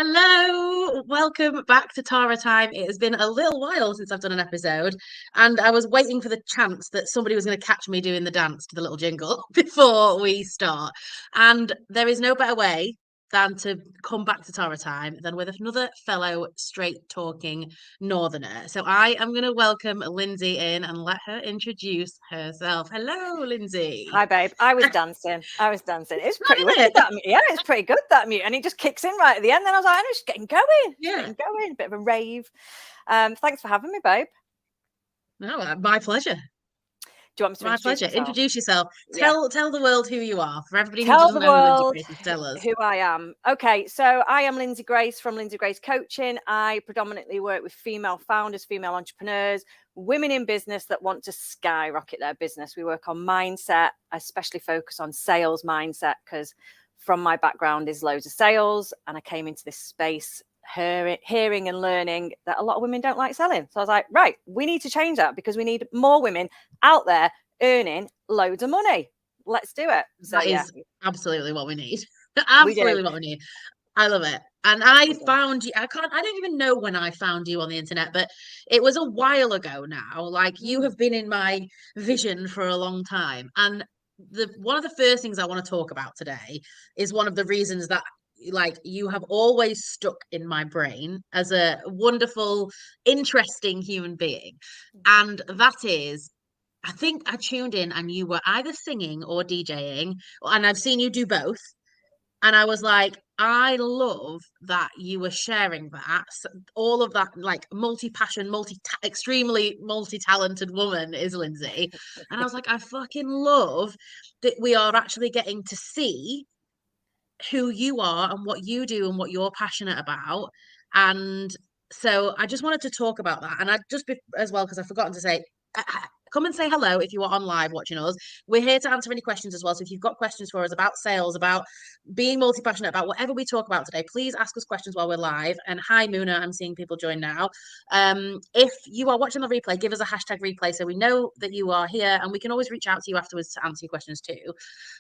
Hello, welcome back to Tara Time. It has been a little while since I've done an episode, and I was waiting for the chance that somebody was going to catch me doing the dance to the little jingle before we start. And there is no better way than to come back to Tara Time than with another fellow straight talking northerner. So I am going to welcome Lynsey in and let her introduce herself. Hello, Lynsey. Hi, babe. I was dancing. It's pretty Isn't wicked, it? that mute. Yeah, it's pretty good, that mute. And it just kicks in right at the end. Then I was like, I'm just getting going. Yeah. A bit of a rave. Thanks for having me, babe. No, my pleasure. Do you want me to My introduce pleasure. myself? Introduce yourself. Yeah. Tell the world who you are. For everybody who Tell doesn't the know who Lynsey world Grace is, tell us. who I am. Okay, so I am Lynsey Grace from Lynsey Grace Coaching. I predominantly work with female founders, female entrepreneurs, women in business that want to skyrocket their business. We work on mindset, I especially focus on sales mindset because from my background is loads of sales, and I came into this space hearing and learning that a lot of women don't like selling. So I was like, right, we need to change that because we need more women out there earning loads of money. Let's do it. So That yeah, is absolutely what we need. we do. Absolutely what we need. I love it. And I found you, I don't even know when I found you on the internet, but it was a while ago now. Like you have been in my vision for a long time. And one of the first things I want to talk about today is one of the reasons that like you have always stuck in my brain as a wonderful, interesting human being. And that is I think I tuned in and you were either singing or DJing, and I've seen you do both. And I was like, I love that you were sharing that. All of that, like multi-passion, extremely multi-talented woman is Lynsey. And I was like, I fucking love that we are actually getting to see who you are and what you do and what you're passionate about. And so I just wanted to talk about that. And I just as well, because I've forgotten to say, come and say hello if you are on live watching us. We're here to answer any questions as well. So if you've got questions for us about sales, about being multi-passionate, about whatever we talk about today, please ask us questions while we're live. And hi, Muna, I'm seeing people join now. If you are watching the replay, give us a hashtag replay so we know that you are here, and we can always reach out to you afterwards to answer your questions too.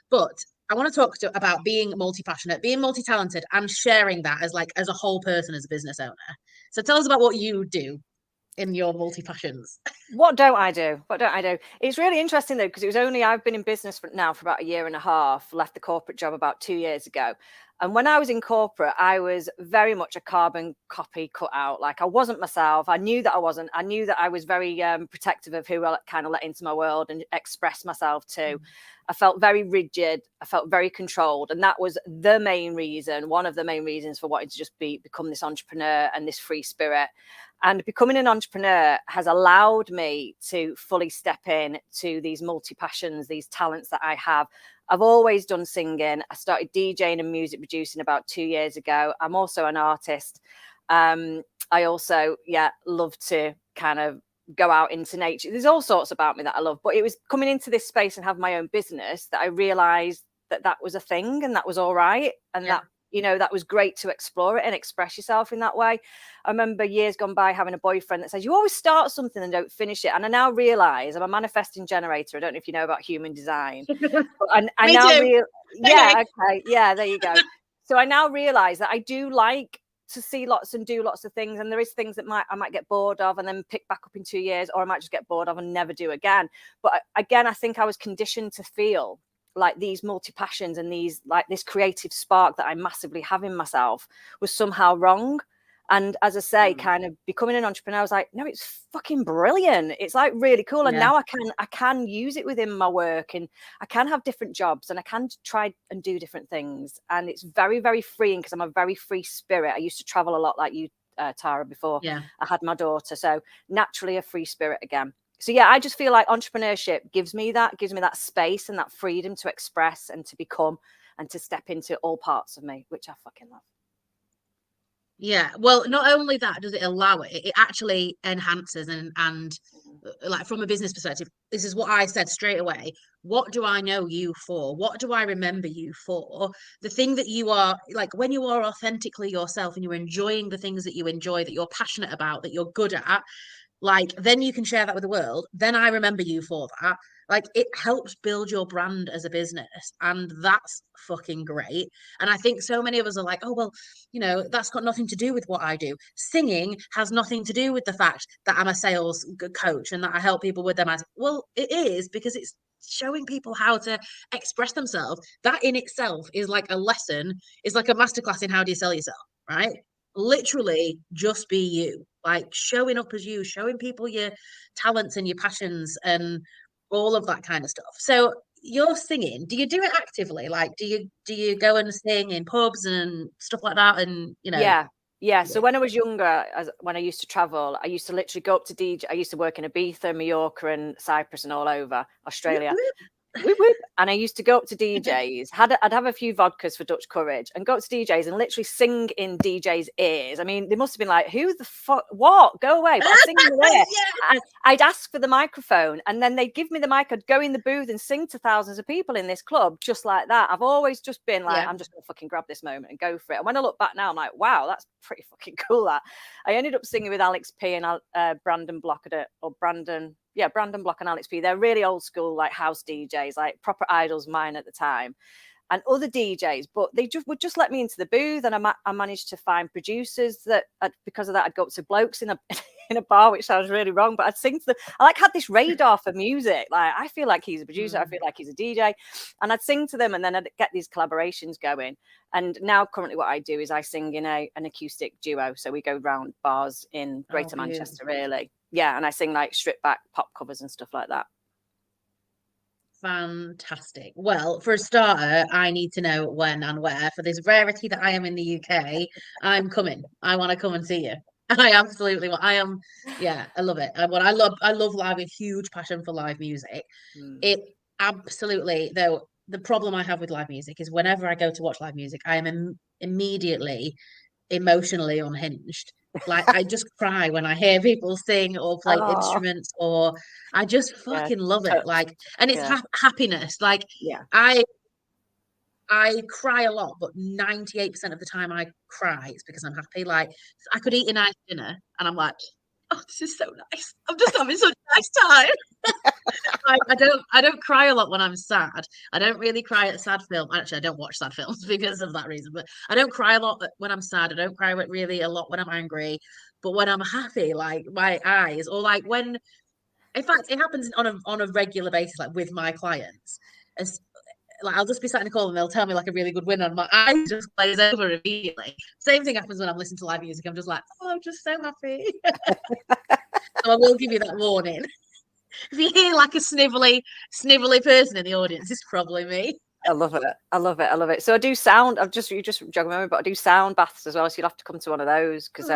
But I want to talk about being multi-passionate, being multi-talented, and sharing that as a whole person, as a business owner. So tell us about what you do in your multi-passions. What don't I do? What don't I do? It's really interesting though, because I've been in business for about a year and a half, left the corporate job about 2 years ago. And when I was in corporate, I was very much a carbon copy cut out. Like I wasn't myself. I knew that I wasn't. I knew that I was very protective of who I kind of let into my world and express myself to. I felt very rigid. I felt very controlled. And that was the main reason, one of the main reasons for wanting to just become this entrepreneur and this free spirit. And becoming an entrepreneur has allowed me to fully step in to these multi-passions, these talents that I have. I've always done singing. I started DJing and music producing about 2 years ago. I'm also an artist. I also, love to kind of go out into nature. There's all sorts about me that I love, but it was coming into this space and have my own business that I realized that was a thing and that was all right. And that, that was great to explore it and express yourself in that way. I remember years gone by having a boyfriend that says, you always start something and don't finish it. And I now realize I'm a manifesting generator. I don't know if you know about human design. And I Me now too. there you go. So I now realize that I do like to see lots and do lots of things, and there is things that I might get bored of and then pick back up in 2 years, or I might just get bored of and never do again. But again, I think I was conditioned to feel like these multi-passions and these like this creative spark that I massively have in myself was somehow wrong. And as I say, kind of becoming an entrepreneur, I was like, no, it's fucking brilliant. It's like really cool. And now I can use it within my work, and I can have different jobs, and I can try and do different things. And it's very, very freeing because I'm a very free spirit. I used to travel a lot like you, Tara, before I had my daughter. So naturally a free spirit again. So I just feel like entrepreneurship gives me that space and that freedom to express and to become and to step into all parts of me, which I fucking love. Yeah, well, not only that does it allow it actually enhances and like from a business perspective, this is what I said straight away. What do I know you for? What do I remember you for? The thing that you are like when you are authentically yourself and you're enjoying the things that you enjoy, that you're passionate about, that you're good at, like then you can share that with the world. Then I remember you for that. Like it helps build your brand as a business, and that's fucking great. And I think so many of us are like, oh well, that's got nothing to do with what I do. Singing has nothing to do with the fact that I'm a sales coach and that I help people with them. Well, it is, because it's showing people how to express themselves. That in itself is like a lesson, is like a masterclass in how do you sell yourself, right? Literally just be you, like showing up as you, showing people your talents and your passions and all of that kind of stuff. So you're singing, do you do it actively? Like do you go and sing in pubs and stuff like that? And Yeah. Yeah. So yeah. when I was younger, when I used to travel, I used to literally go up to DJ. I used to work in Ibiza, Mallorca, and Cyprus, and all over Australia. Whoop, whoop. And I used to go up to DJs. I'd have a few vodkas for Dutch courage and go up to DJs and literally sing in DJs' ears. I mean, they must have been like, "Who the fuck? What? Go away!" But I'd sing in their ear. Yeah. I'd ask for the microphone, and then they'd give me the mic. I'd go in the booth and sing to thousands of people in this club, just like that. I've always just been like, Yeah. I'm just gonna fucking grab this moment and go for it. And when I look back now, I'm like, wow, that's pretty fucking cool. That I ended up singing with Alex P and Brandon Block Brandon Block and Alex P. They're really old school, like house DJs, like proper idols mine at the time, and other DJs. But they would just let me into the booth, and I managed to find producers that, because of that, I'd go up to blokes in a in a bar, which sounds really wrong, but I'd sing to them. I had this radar for music. Like I feel like he's a producer, I feel like he's a DJ, and I'd sing to them, and then I'd get these collaborations going. And now currently what I do is I sing in an acoustic duo. So we go round bars in Greater Manchester, really. Yeah, and I sing like stripped back pop covers and stuff like that. Fantastic. Well, for a starter, I need to know when and where. For this rarity that I am in the UK, I'm coming. I want to come and see you. I absolutely want. I am. Yeah, I love it. I love live. A huge passion for live music. It absolutely, though. The problem I have with live music is whenever I go to watch live music, I am immediately emotionally unhinged. Like I just cry when I hear people sing or play instruments, or I just fucking love it. Like, and it's happiness. Like, I I cry a lot, but 98% of the time I cry, it's because I'm happy. Like I could eat a nice dinner and I'm like, oh, this is so nice. I'm just having such a nice time. I don't cry a lot when I'm sad. I don't really cry at sad film. Actually, I don't watch sad films because of that reason. But I don't cry a lot when I'm sad. I don't cry really a lot when I'm angry. But when I'm happy, like my eyes, or like when, in fact, it happens on a regular basis, like with my clients. As like I'll just be sat in a call and they'll tell me like a really good win and my eyes just glaze over immediately. Same thing happens when I'm listening to live music. I'm just like, oh, I'm just so happy. So I will give you that warning. If you hear like a snivelly person in the audience, it's probably me. I love it. I love it. I love it. So I do sound. You just jogging my memory, but I do sound baths as well. So you'll have to come to one of those because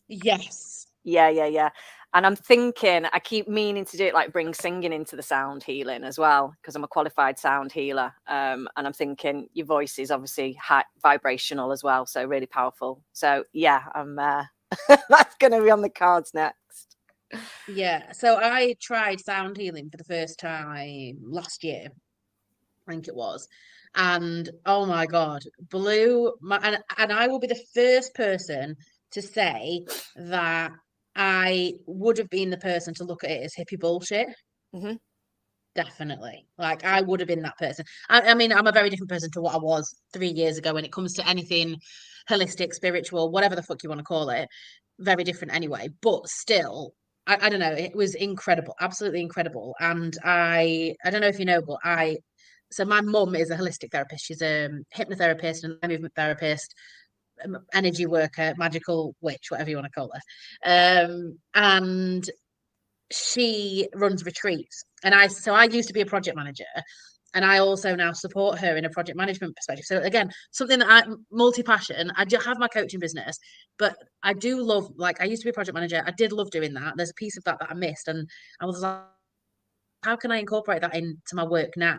yes. Yeah. And I'm thinking, I keep meaning to do it, like bring singing into the sound healing as well, because I'm a qualified sound healer. And I'm thinking your voice is obviously high, vibrational as well, so really powerful. So yeah, I'm that's going to be on the cards next. Yeah. So I tried sound healing for the first time last year, I think it was. And oh my God, blew my, and I will be the first person to say that I would have been the person to look at it as hippie bullshit. Mm-hmm. Definitely. Like I would have been that person. I mean, I'm a very different person to what I was 3 years ago when it comes to anything holistic, spiritual, whatever the fuck you want to call it. Very different anyway. But still, I don't know. It was incredible, absolutely incredible. And I don't know if you know, but so my mum is a holistic therapist. She's a hypnotherapist and a movement therapist, energy worker, magical witch, whatever you want to call her. And she runs retreats. And I used to be a project manager, and I also now support her in a project management perspective. So again, something that multi-passion. I do have my coaching business, but I do love, like I used to be a project manager. I did love doing that. There's a piece of that I missed, and I was like, how can I incorporate that into my work now?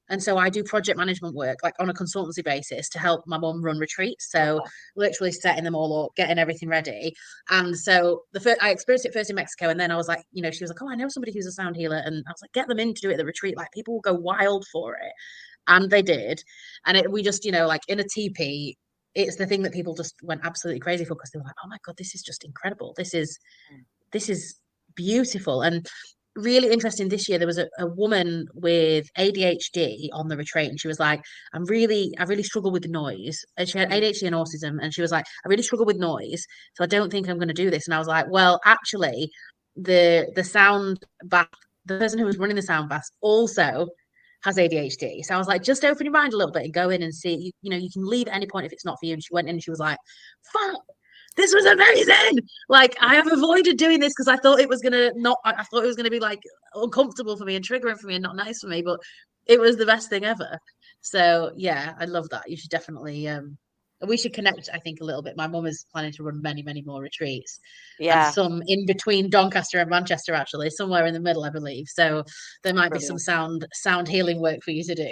And so I do project management work like on a consultancy basis to help my mum run retreats. So literally setting them all up, getting everything ready. And so I experienced it first in Mexico, and then I was like, she was like, oh, I know somebody who's a sound healer, and I was like, get them in to do it at the retreat. Like people will go wild for it, and they did. And we just, like in a teepee, it's the thing that people just went absolutely crazy for, because they were like, oh my God, this is just incredible. This is beautiful. And really interesting this year. There was a woman with ADHD on the retreat, and she was like, I really struggle with noise. And she had ADHD and autism, and she was like, I really struggle with noise, so I don't think I'm going to do this. And I was like, well, actually, the sound bath, the person who was running the sound bath also has ADHD. So I was like, just open your mind a little bit and go in and see. You can leave at any point if it's not for you. And she went in and she was like, fuck, this was amazing. Like, I have avoided doing this because I thought it was gonna not. I thought it was gonna be like uncomfortable for me and triggering for me and not nice for me. But it was the best thing ever. So yeah, I love that. You should definitely. We should connect. I think a little bit. My mum is planning to run many, many more retreats, and Yeah, some in between Doncaster and Manchester, actually, somewhere in the middle, I believe. So there might be some brilliant. sound healing work for you to do.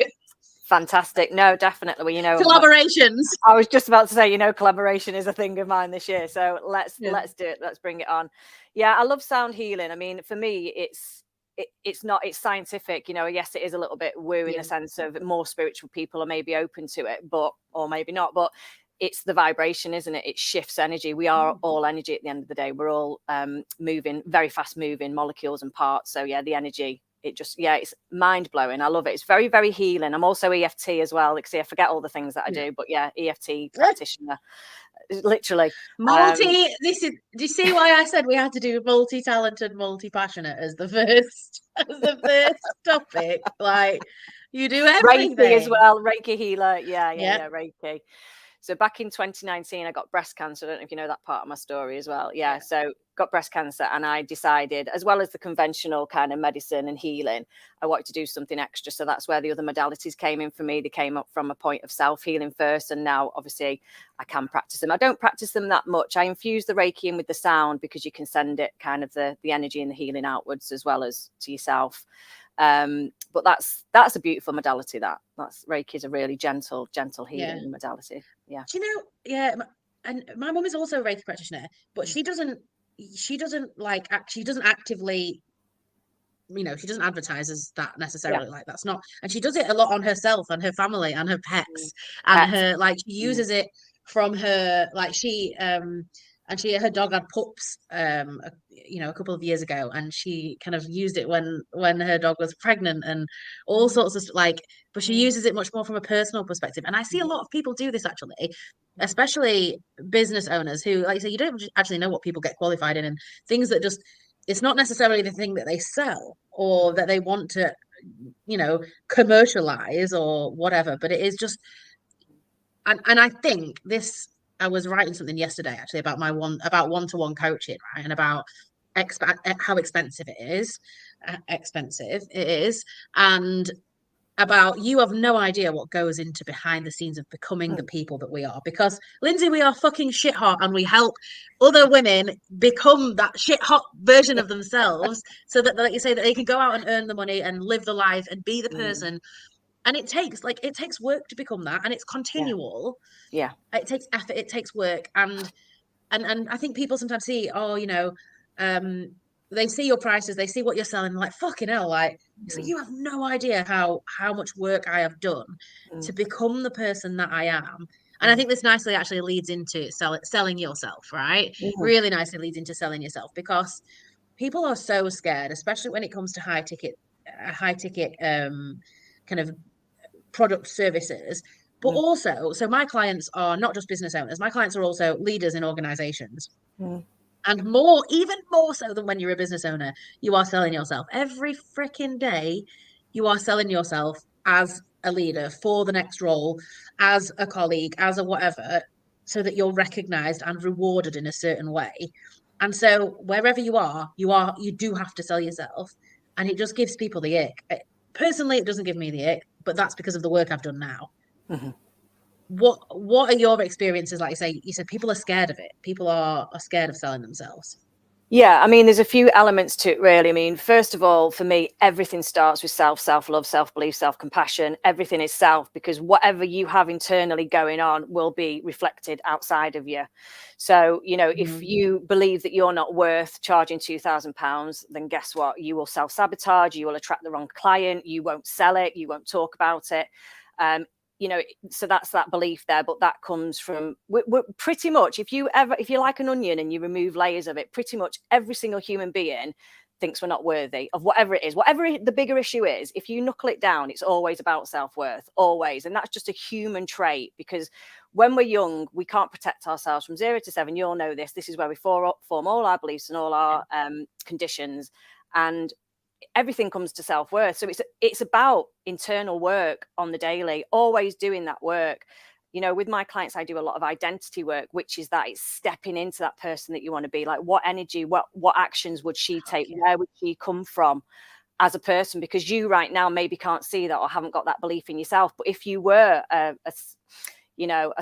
Fantastic. No, definitely. Well, Collaborations. I was just about to say, collaboration is a thing of mine this year. So let's Yeah. do it. Let's bring it on. Yeah, I love sound healing. I mean, for me, it's scientific. Yes, it is a little bit woo in the sense of more spiritual people are maybe open to it, or maybe not. But it's the vibration, isn't it? It shifts energy. We are all energy at the end of the day. We're all moving, very fast moving molecules and parts. So yeah, the energy. It's mind blowing. I love it. It's very, very healing. I'm also EFT as well. Like, see, I forget all the things that I do, but yeah, EFT practitioner, literally. Do you see why I said we had to do multi-talented, multi-passionate as the first topic? Like, you do everything. Reiki as well, Reiki healer. Yeah, Reiki. So back in 2019, I got breast cancer. I don't know if you know that part of my story as well. Yeah. So got breast cancer, and I decided, as well as the conventional kind of medicine and healing, I wanted to do something extra. So that's where the other modalities came in for me. They came up from a point of self-healing first, and now obviously I can practice them. I don't practice them that much. I infuse the Reiki in with the sound because you can send it kind of the energy and the healing outwards as well as to yourself. But that's a beautiful modality. That's Reiki is a really gentle healing modality. Yeah. Do you know? Yeah, and my mum is also a Reiki practitioner, but she doesn't actively, she doesn't advertise as that necessarily. Like, that's not, and she does it a lot on herself and her family and her pets and her, like, she uses it from her, like, her dog had pups a couple of years ago, and she kind of used it when her dog was pregnant and all sorts of, like, but she uses it much more from a personal perspective. And I see a lot of people do this, actually, especially business owners who, like you say, you don't actually know what people get qualified in, and things that just, it's not necessarily the thing that they sell or that they want to commercialize or whatever, but it is just, and I think this, I was writing something yesterday actually about one-to-one coaching, right? And about how expensive it is, and about, you have no idea what goes into behind the scenes of becoming the people that we are. Because, Lynsey, we are fucking shit hot, and we help other women become that shit hot version of themselves, so that, like you say, that they can go out and earn the money and live the life and be the person. And it takes work to become that, and it's continual. Yeah. It takes effort, it takes work, and I think people sometimes see, they see your prices, they see what you're selling, like, fucking hell, like, so you have no idea how much work I have done to become the person that I am. And I think this nicely actually leads into selling yourself, right? Really nicely leads into selling yourself, because people are so scared, especially when it comes to high ticket kind of product services. But also, so my clients are not just business owners, my clients are also leaders in organizations. And even more so than when you're a business owner, you are selling yourself every freaking day. You are selling yourself as a leader for the next role, as a colleague, as a whatever, so that you're recognized and rewarded in a certain way. And so wherever you do have to sell yourself, and it just gives people the ick. Personally, it doesn't give me the ick, but that's because of the work I've done now. What are your experiences? Like you said, people are scared of it. People are scared of selling themselves. Yeah, I mean, there's a few elements to it, really. I mean, first of all, for me, everything starts with self-love, self-belief, self-compassion. Everything is self, because whatever you have internally going on will be reflected outside of you. So, if you believe that you're not worth charging £2,000, then guess what? You will self-sabotage, you will attract the wrong client, you won't sell it, you won't talk about it. So that's that belief there, but that comes from we're pretty much, if you're like an onion and you remove layers of it, pretty much every single human being thinks we're not worthy of whatever it is, whatever the bigger issue is. If you knuckle it down, it's always about self-worth, always. And that's just a human trait, because when we're young, we can't protect ourselves from 0 to 7. You'll know this. This is where we form all our beliefs and all our conditions, and everything comes to self-worth. So it's about internal work on the daily, always doing that work. You know, with my clients, I do a lot of identity work, which is that it's stepping into that person that you want to be. Like, what energy, what actions would she take? Yeah. Where would she come from as a person? Because you right now maybe can't see that or haven't got that belief in yourself. But if you were a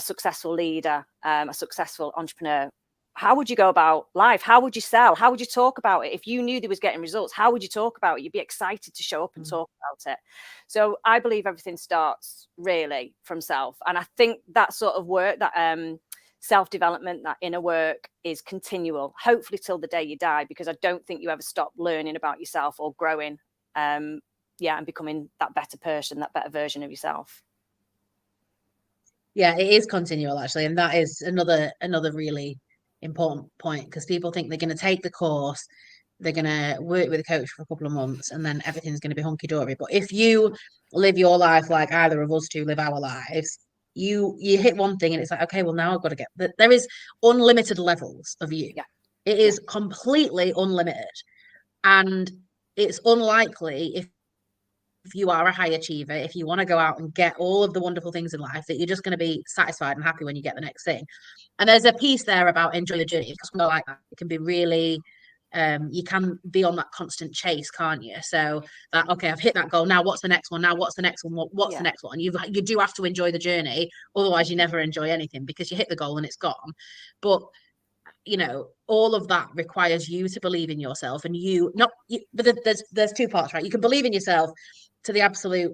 successful leader, a successful entrepreneur, how would you go about life? How would you sell? How would you talk about it? If you knew there was getting results, how would you talk about it? You'd be excited to show up and talk about it. So I believe everything starts really from self. And I think that sort of work, that self-development, that inner work, is continual, hopefully till the day you die, because I don't think you ever stop learning about yourself or growing, and becoming that better person, that better version of yourself. Yeah, it is continual, actually. And that is another really important point, because people think they're going to take the course, they're going to work with a coach for a couple of months, and then everything's going to be hunky-dory. But if you live your life like either of us two live our lives, you hit one thing and it's like, okay, well, now I've got to get, there is unlimited levels of you. Yeah. It is completely unlimited. And it's unlikely, if you are a high achiever, if you want to go out and get all of the wonderful things in life, that you're just going to be satisfied and happy when you get the next thing. And there's a piece there about enjoy the journey, because we're like that. It can be really, you can be on that constant chase, can't you? So that, okay, I've hit that goal. Now what's the next one? Now what's the next one? What's the next one? You do have to enjoy the journey. Otherwise you never enjoy anything, because you hit the goal and it's gone. But you know, all of that requires you to believe in yourself, and but there's two parts, right? You can believe in yourself to the absolute,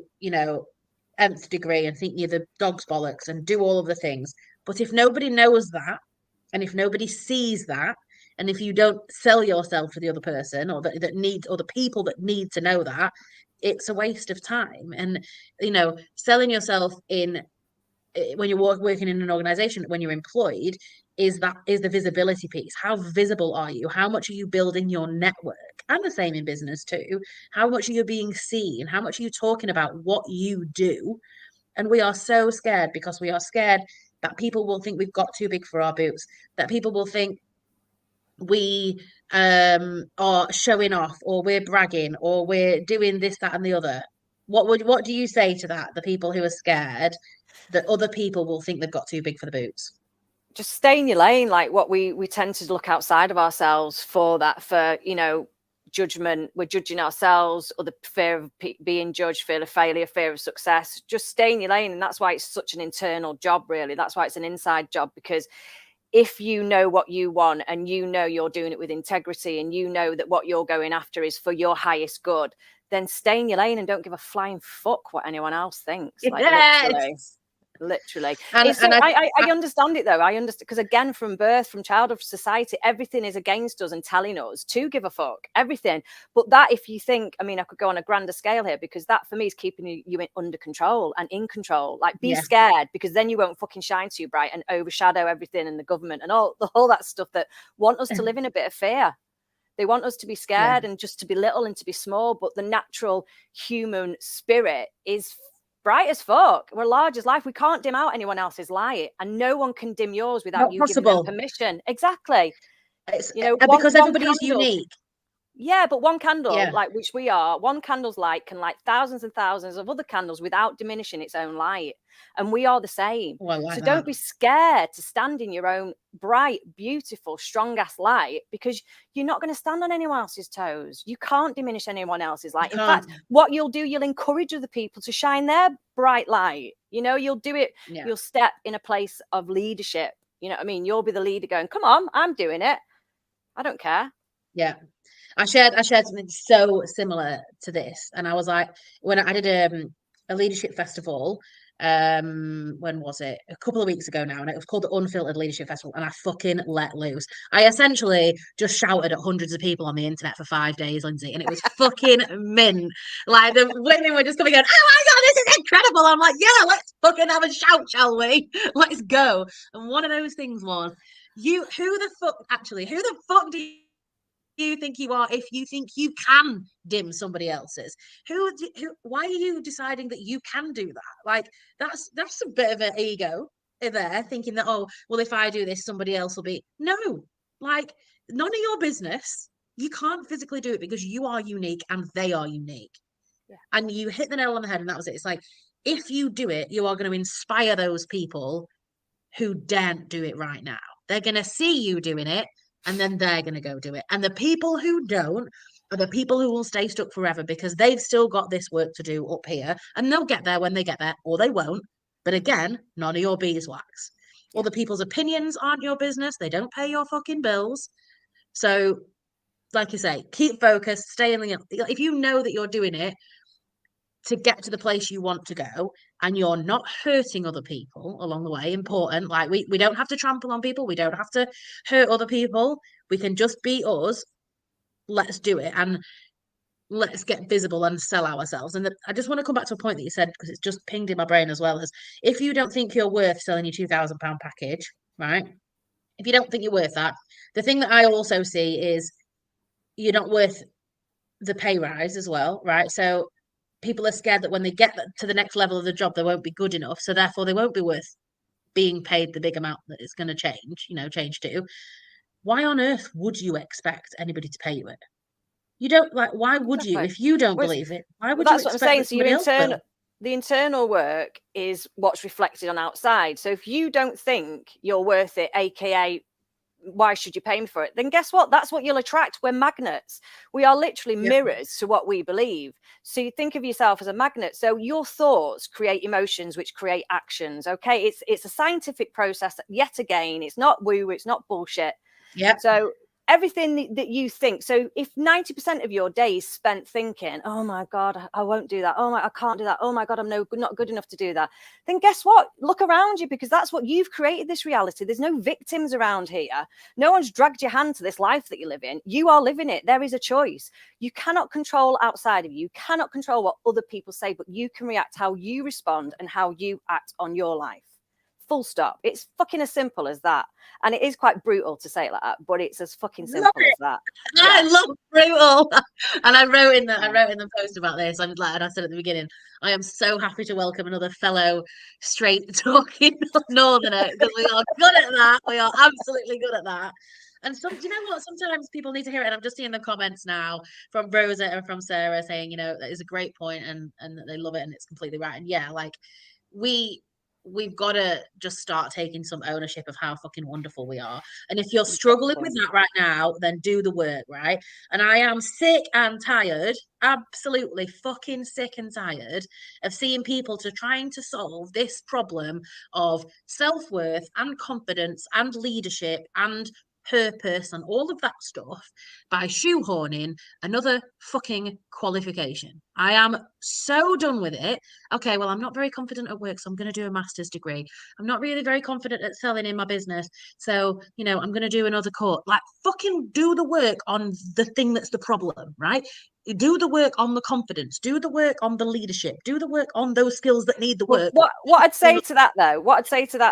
nth degree, and think you're the dog's bollocks and do all of the things. But if nobody knows that, and if nobody sees that, and if you don't sell yourself to the other person, or that needs, or the people that need to know that, it's a waste of time. And selling yourself when you're working in an organization, when you're employed, is the visibility piece. How visible are you? How much are you building your network? And the same in business too. How much are you being seen? How much are you talking about what you do? And we are so scared, because we are scared that people will think we've got too big for our boots, that people will think we are showing off, or we're bragging, or we're doing this, that, and the other. What do you say to that? The people who are scared that other people will think they've got too big for the boots? Just stay in your lane. Like, what we tend to look outside of ourselves for judgment. We're judging ourselves, or the fear of being judged, fear of failure, fear of success. Just stay in your lane. And that's why it's such an internal job, really. That's why it's an inside job, because if you know what you want, and you're doing it with integrity, and you know that what you're going after is for your highest good, then stay in your lane and don't give a flying fuck what anyone else thinks. Like, literally. And I understand it, though. I understand, because again, from birth, from childhood, society, everything is against us and telling us to give a fuck, everything. But that, if you think, I mean, I could go on a grander scale here, because that for me is keeping you under control and in control. Like, be scared, because then you won't fucking shine too bright and overshadow everything and the government and all that stuff that want us to live in a bit of fear. They want us to be scared and just to be little and to be small. But the natural human spirit is bright as fuck. We're large as life. We can't dim out anyone else's light, and no one can dim yours without you giving them permission. Exactly. Because everybody's unique. Yeah, but one candle, like which we are, one candle's light can light thousands and thousands of other candles without diminishing its own light. And we are the same. So don't be scared to stand in your own bright, beautiful, strong ass light, because you're not going to stand on anyone else's toes. You can't diminish anyone else's light. In fact, what you'll do, you'll encourage other people to shine their bright light. You'll do it. Yeah. You'll step in a place of leadership. You know what I mean? You'll be the leader going, come on, I'm doing it. I don't care. Yeah. I shared something so similar to this, and I was like, when I did a leadership festival, when was it? A couple of weeks ago now, and it was called the Unfiltered Leadership Festival, and I fucking let loose. I essentially just shouted at hundreds of people on the internet for 5 days, Lynsey, and it was fucking mint. Like, the women were just coming going, oh my god, this is incredible. I'm like, yeah, let's fucking have a shout, shall we? Let's go. And one of those things was, who the fuck do you think you are if you think you can dim somebody else's? Why are you deciding that you can do that? Like, that's a bit of an ego in there, thinking that, oh, well, if I do this, somebody else will be. No, like, none of your business. You can't physically do it because you are unique and they are unique. Yeah. And you hit the nail on the head, and that was it. It's like, if you do it, you are going to inspire those people who daren't do it right now. They're going to see you doing it, and then they're going to go do it. And the people who don't are the people who will stay stuck forever because they've still got this work to do up here, and they'll get there when they get there, or they won't. But again, none of your beeswax. Yeah. Other people's opinions aren't your business. They don't pay your fucking bills. So, like you say, keep focused, stay in the. If you know that you're doing it to get to the place you want to go and you're not hurting other people along the way, important. Like, we don't have to trample on people, we don't have to hurt other people, we can just be us. Let's do it, and let's get visible and sell ourselves. And I just want to come back to a point that you said, because it's just pinged in my brain as well, as if you don't think you're worth selling your £2,000 package, right? If you don't think you're worth that, the thing that I also see is you're not worth the pay rise as well, right? So people are scared that when they get to the next level of the job, they won't be good enough. So therefore, they won't be worth being paid the big amount that it's going to change to. Why on earth would you expect anybody to pay you it? You don't, like, why would you? If you don't believe it, why would you That's what I'm expect saying. that So your somebody else will? the internal work is what's reflected on outside. So if you don't think you're worth it, aka why should you pay me for it? Then guess what? That's what you'll attract. We're magnets. We are literally mirrors to what we believe. So you think of yourself as a magnet. So your thoughts create emotions, which create actions. Okay, it's a scientific process. Yet again, it's not woo, it's not bullshit. Yeah. So everything that you think. So if 90% of your day is spent thinking, oh my God, I won't do that. Oh my, I can't do that. Oh my God, I'm not good enough to do that. Then guess what? Look around you, because that's what you've created, this reality. There's no victims around here. No one's dragged your hand to this life that you live in. You are living it. There is a choice. You cannot control outside of you. You cannot control what other people say, but you can react how you respond and how you act on your life. Full stop. It's fucking as simple as that. And it is quite brutal to say it like that, but it's as fucking simple as that. Yeah. I love brutal. And I wrote in the post about this. I'm glad I said at the beginning, I am so happy to welcome another fellow straight talking northerner, because we are good at that. We are absolutely good at that. And do you know what? Sometimes people need to hear it. And I'm just seeing the comments now from Rosa and from Sarah saying, that is a great point and that they love it and it's completely right. And yeah, like we've got to just start taking some ownership of how fucking wonderful we are. And if you're struggling with that right now, then do the work, right? And I am sick and tired, absolutely fucking sick and tired of seeing people trying to solve this problem of self-worth and confidence and leadership and purpose and all of that stuff by shoehorning another fucking qualification. I am so done with it. Okay, well, I'm not very confident at work, so I'm going to do a master's degree. I'm not really very confident at selling in my business, so I'm going to do another course. Like, fucking do the work on the thing that's the problem, right? Do the work on the confidence, do the work on the leadership, do the work on those skills that need the work. What I'd say to that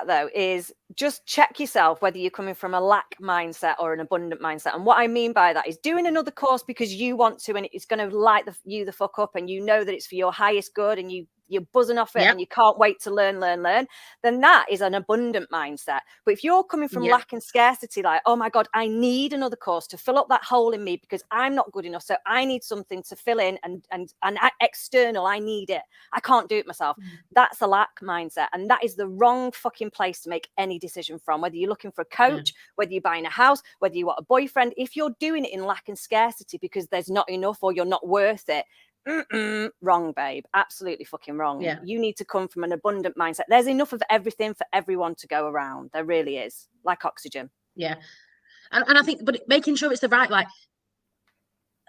though is just check yourself whether you're coming from a lack mindset or an abundant mindset. And what I mean by that is doing another course because you want to and it's going to light you the fuck up and you know that it's for your highest good and you're buzzing off it and you can't wait to learn, then that is an abundant mindset. But if you're coming from lack and scarcity, like, oh my God, I need another course to fill up that hole in me because I'm not good enough. So I need something to fill in and external, I need it. I can't do it myself. That's a lack mindset. And that is the wrong fucking place to make any decision from, whether you're looking for a coach, whether you're buying a house, whether you want a boyfriend. If you're doing it in lack and scarcity because there's not enough or you're not worth it, wrong, babe. Absolutely fucking wrong. You need to come from an abundant mindset. There's enough of everything for everyone to go around. There really is, like oxygen. And I think, but making sure it's the right, like,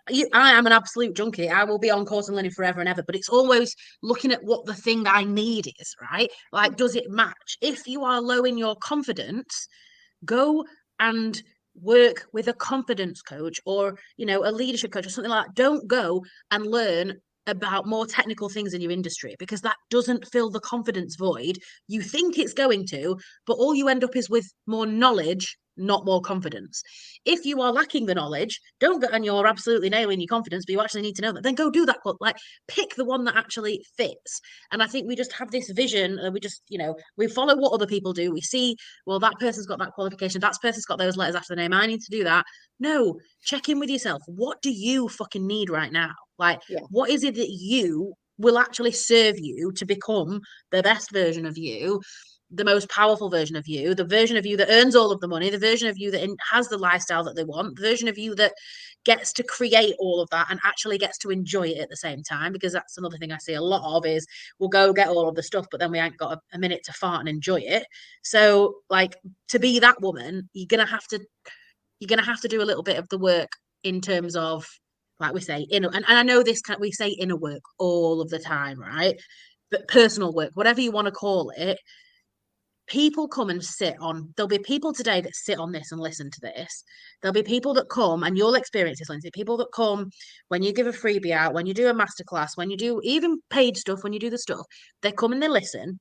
I am an absolute junkie. I will be on course and learning forever and ever, but it's always looking at what the thing I need is, right? Like, does it match? If you are low in your confidence, go and work with a confidence coach or a leadership coach or something like that. Don't go and learn about more technical things in your industry because that doesn't fill the confidence void. You think it's going to, but all you end up is with more knowledge not more confidence. If you are lacking the knowledge, don't go and you're absolutely nailing your confidence, but you actually need to know that, then go do that. Like, pick the one that actually fits. And I think we just have this vision, we just, we follow what other people do. We see, well, that person's got that qualification, that person's got those letters after the name, I need to do that. No, check in with yourself. What do you fucking need right now? Like, what is it that you will actually serve you to become the best version of you, the most powerful version of you, the version of you that earns all of the money, the version of you that has the lifestyle that they want, the version of you that gets to create all of that and actually gets to enjoy it at the same time. Because that's another thing I see a lot of is we'll go get all of the stuff, but then we ain't got a minute to fart and enjoy it. So, like, to be that woman, you're gonna have to do a little bit of the work in terms of, like we say, inner, and I know we say inner work all of the time, right? But personal work, whatever you want to call it, people come and there'll be people today that sit on this and listen to this. There'll be people that come, and you'll experience this, Lynsey, people that come when you give a freebie out, when you do a masterclass, when you do even paid stuff, when you do the stuff, they come and they listen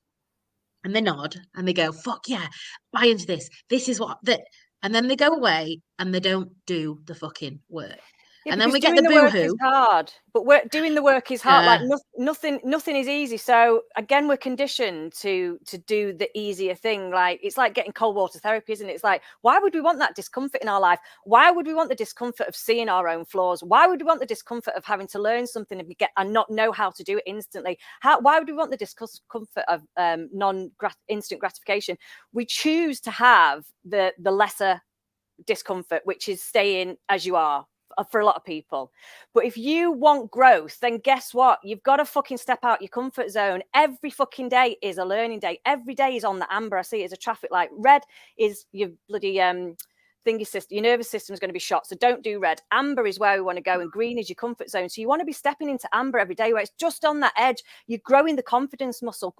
and they nod and they go, fuck yeah, buy into this. This is what that, and then they go away and they don't do the fucking work. Yeah, and then we get doing the the work is boohoo. hard, but doing the work is hard. Like nothing is easy. So again, we're conditioned to do the easier thing. Like it's like getting cold water therapy, isn't it? It's like, why would we want that discomfort in our life? Why would we want the discomfort of seeing our own flaws? Why would we want the discomfort of having to learn something and not know how to do it instantly? Why would we want the discomfort of instant gratification? We choose to have the lesser discomfort, which is staying as you are, for a lot of people. But if you want growth, then guess what? You've got to fucking step out your comfort zone. Every fucking day is a learning day. Every day is on the amber. I see it as a traffic light. Red is your bloody thingy system. Your nervous system is going to be shot. So don't do red. Amber is where we want to go, and green is your comfort zone. So you want to be stepping into amber every day, where it's just on that edge. You're growing the confidence muscle.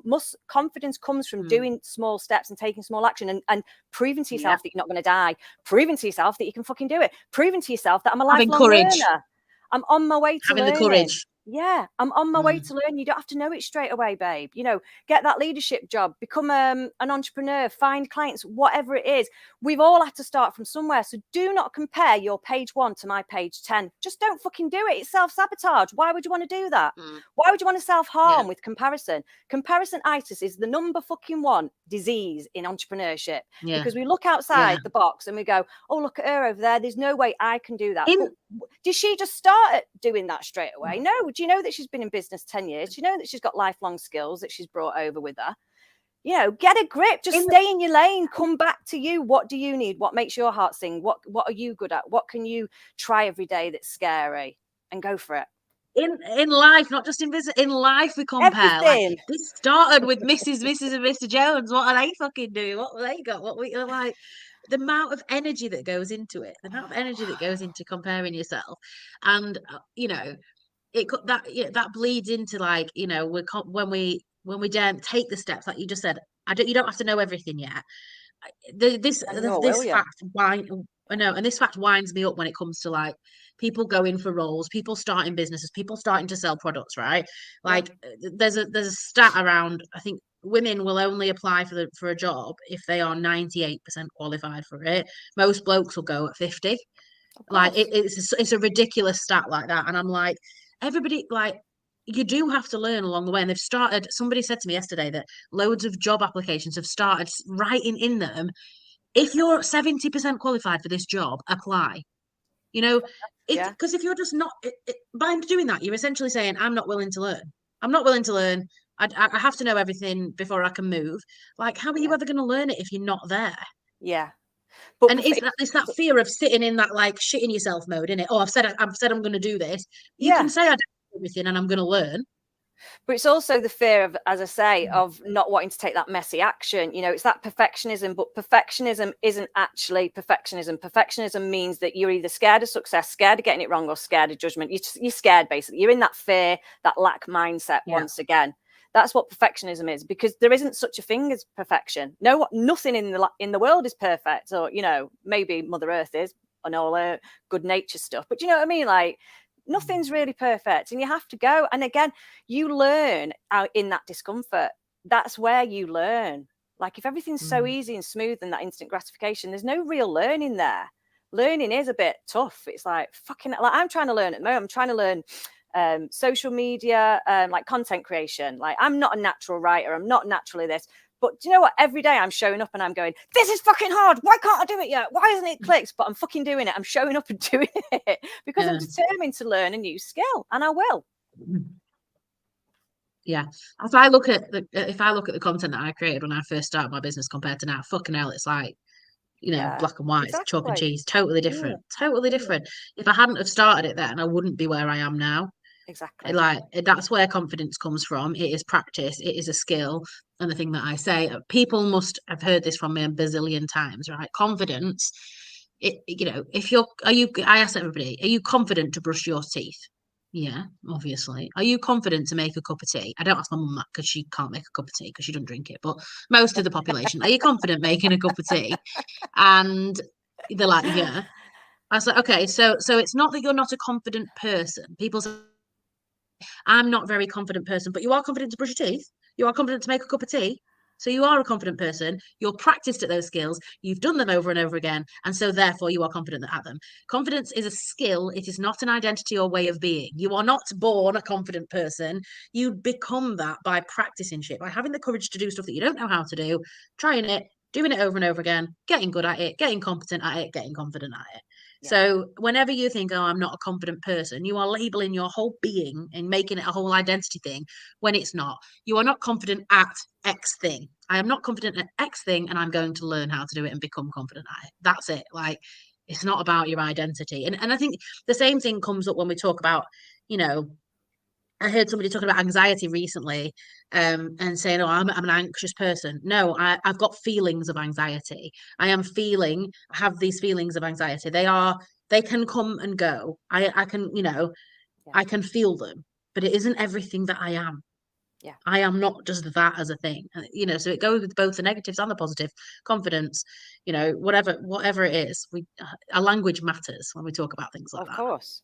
Confidence comes from doing small steps and taking small action and proving to yourself that you're not going to die. Proving to yourself that you can fucking do it. Proving to yourself that I'm a lifelong learner. I'm on my way to having learning. the courage. Yeah, I'm on my way to learn. You don't have to know it straight away, babe. Get that leadership job, become an entrepreneur, find clients, whatever it is. We've all had to start from somewhere. So do not compare your page 1 to my page 10. Just don't fucking do it. It's self-sabotage. Why would you want to do that? Why would you want to self-harm with comparison? Comparison-itis is the number fucking 1 disease in entrepreneurship. Because we look outside the box and we go, oh, look at her over there. There's no way I can do that. Did she just start doing that straight away? No. Do you know that she's been in business 10 years? Do you know that she's got lifelong skills that she's brought over with her? Get a grip. Just stay in your lane. Come back to you. What do you need? What makes your heart sing? What are you good at? What can you try every day that's scary? And go for it. In life, not just in business, in life we compare. Everything. Like, this started with Mrs. and Mr. Jones. What are they fucking doing? What have they got? What we like? The amount of energy that goes into it, the amount of energy that goes into comparing yourself, and that bleeds into, like, when we don't take the steps, like you just said. You don't have to know everything yet. This fact winds me up when it comes to, like, people going for roles, people starting businesses, people starting to sell products, right? Like, there's a stat around, I think women will only apply for a job if they are 98% qualified for it. Most blokes will go at 50. Like, it's a ridiculous stat like that. And I'm like, everybody, like, you do have to learn along the way. And somebody said to me yesterday that loads of job applications have started writing in them, if you're 70% qualified for this job, apply. Because if you're just not, by doing that, you're essentially saying, I'm not willing to learn. I'm not willing to learn. I have to know everything before I can move. Like, how are you ever going to learn it if you're not there? Yeah. And it's that fear of sitting in that, like, shitting yourself mode, isn't it? Oh, I've said I'm going to do this. You can say I don't know everything and I'm going to learn. But it's also the fear of, as I say, of not wanting to take that messy action. It's that perfectionism, but perfectionism isn't actually perfectionism. Perfectionism means that you're either scared of success, scared of getting it wrong, or scared of judgment. You're scared, basically. You're in that fear, that lack mindset once again. That's what perfectionism is, because there isn't such a thing as perfection. Nothing in the world is perfect, or maybe Mother Earth is, and all her good nature stuff. But you know what I mean? Like, nothing's really perfect, and you have to go. And again, you learn out in that discomfort. That's where you learn. Like if everything's so easy and smooth and that instant gratification, there's no real learning there. Learning is a bit tough. It's like fucking, like I'm trying to learn at the moment. I'm trying to learn social media, like content creation. Like I'm not a natural writer. I'm not naturally this. But do you know what? Every day I'm showing up and I'm going, this is fucking hard. Why can't I do it yet? Why isn't it clicked? But I'm fucking doing it. I'm showing up and doing it because I'm determined to learn a new skill, and I will. Yeah. If I look at the content that I created when I first started my business compared to now, fucking hell, it's like, black and white, it's chalk and cheese, totally different. Totally different. If I hadn't have started it then, I wouldn't be where I am now. Exactly. Like that's where confidence comes from. It is practice, it is a skill. And the thing that I say, people must have heard this from me a bazillion times, right? Confidence, I ask everybody, are you confident to brush your teeth? Yeah, obviously. Are you confident to make a cup of tea? I don't ask my mum that because she can't make a cup of tea because she doesn't drink it. But most of the population, are you confident making a cup of tea? And they're like, yeah. I was like, okay, so it's not that you're not a confident person. People say, I'm not a very confident person, but you are confident to brush your teeth. You are confident to make a cup of tea. So you are a confident person. You're practiced at those skills. You've done them over and over again. And so therefore you are confident at them. Confidence is a skill. It is not an identity or way of being. You are not born a confident person. You become that by practicing shit, by having the courage to do stuff that you don't know how to do, trying it, doing it over and over again, getting good at it, getting competent at it, getting confident at it. So whenever you think, oh, I'm not a confident person, you are labeling your whole being and making it a whole identity thing when it's not. You are not confident at X thing. I am not confident at X thing, and I'm going to learn how to do it and become confident at it. That's it. Like, it's not about your identity. And I think the same thing comes up when we talk about, I heard somebody talking about anxiety recently, and saying, "Oh, I'm an anxious person." No, I've got feelings of anxiety. I have these feelings of anxiety. They can come and go. I can, I can feel them, but it isn't everything that I am. Yeah. I am not just that as a thing, so it goes with both the negatives and the positive. Confidence, whatever it is, our language matters when we talk about things like that.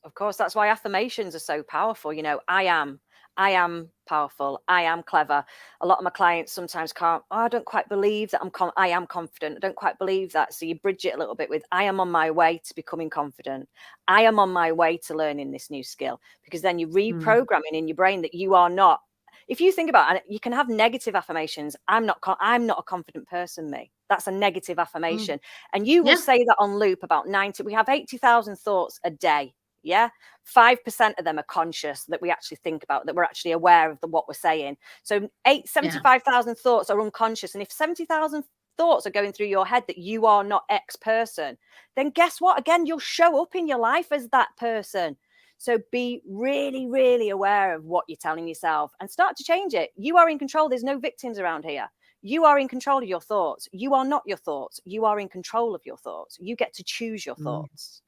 Of course. That's why affirmations are so powerful. I am powerful. I am clever. A lot of my clients sometimes can't, I don't quite believe that I am confident. I don't quite believe that. So you bridge it a little bit with, I am on my way to becoming confident. I am on my way to learning this new skill, because then you're reprogramming in your brain that you are not. If you think about it, you can have negative affirmations. I'm not a confident person, me. That's a negative affirmation. And you will say that on loop about 90. We have 80,000 thoughts a day. Yeah. 5% of them are conscious, that we actually think about, that we're actually aware of what we're saying. So 75,000 thoughts are unconscious. And if 70,000 thoughts are going through your head that you are not X person, then guess what? Again, you'll show up in your life as that person. So be really, really aware of what you're telling yourself and start to change it. You are in control. There's no victims around here. You are in control of your thoughts. You are not your thoughts. You are in control of your thoughts. You get to choose your thoughts.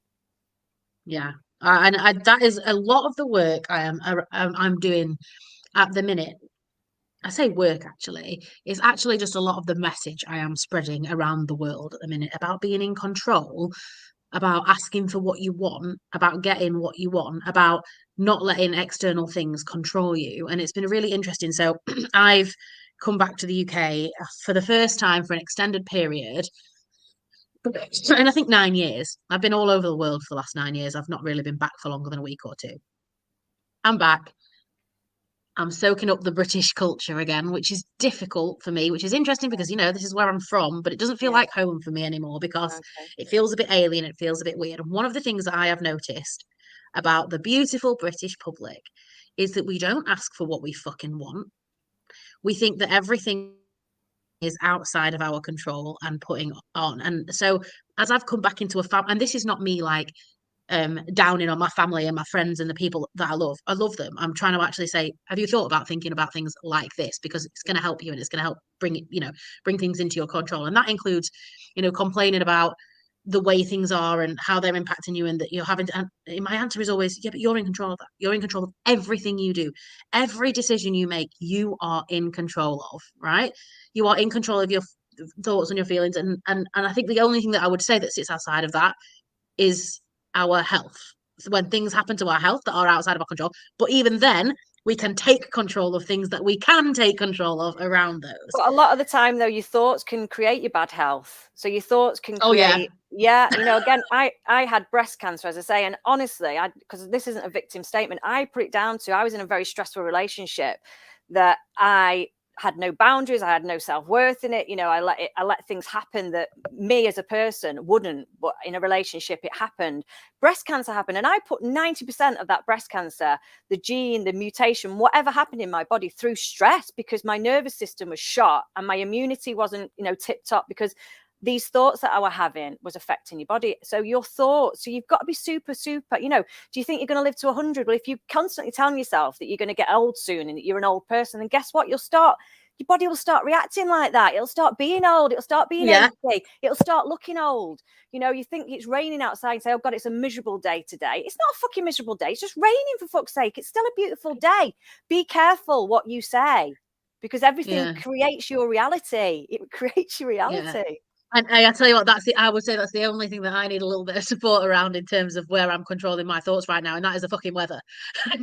Yeah. And that is a lot of the work I'm doing at the minute. I say work actually, it's actually just a lot of the message I am spreading around the world at the minute about being in control, about asking for what you want, about getting what you want, about not letting external things control you. And it's been really interesting. So I've come back to the UK for the first time for an extended period. And I think 9 years. I've been all over the world for the last 9 years. I've not really been back for longer than a week or two. I'm back. I'm soaking up the British culture again, which is difficult for me, which is interesting because, this is where I'm from, but it doesn't feel like home for me anymore because it feels a bit alien. It feels a bit weird. And one of the things that I have noticed about the beautiful British public is that we don't ask for what we fucking want. We think that everything is outside of our control and putting on. And so as I've come back into a family, and this is not me like downing on my family and my friends and the people that I love them. I'm trying to actually say, have you thought about thinking about things like this, because it's going to help you and it's going to help bring things into your control. And that includes complaining about the way things are and how they're impacting you, and that you're having to, and my answer is always, yeah, but you're in control of that. You're in control of everything you do. Every decision you make, you are in control of, right? You are in control of your thoughts and your feelings, and I think the only thing that I would say that sits outside of that is our health. So when things happen to our health that are outside of our control, but even then, we can take control of things that we can take control of around those. But a lot of the time, though, your thoughts can create your bad health. So your thoughts can Oh yeah. create, again, I had breast cancer, as I say, and honestly, because this isn't a victim statement, I put it down to I was in a very stressful relationship that I had no boundaries, I had no self-worth in it. I let things happen that me as a person wouldn't, but in a relationship it happened. Breast cancer happened, and I put 90% of that breast cancer, the gene, the mutation, whatever happened in my body, through stress, because my nervous system was shot and my immunity wasn't tip top, because these thoughts that I were having was affecting your body. So your thoughts, so you've got to be super, super, do you think you're going to live to 100? Well, if you're constantly telling yourself that you're going to get old soon and that you're an old person, then guess what? Your body will start reacting like that. It'll start being old. It'll start being empty. It'll start looking old. You think it's raining outside and say, oh God, it's a miserable day today. It's not a fucking miserable day. It's just raining, for fuck's sake. It's still a beautiful day. Be careful what you say, because everything creates your reality. It creates your reality. And I tell you what, I would say that's the only thing that I need a little bit of support around in terms of where I'm controlling my thoughts right now, and that is the fucking weather.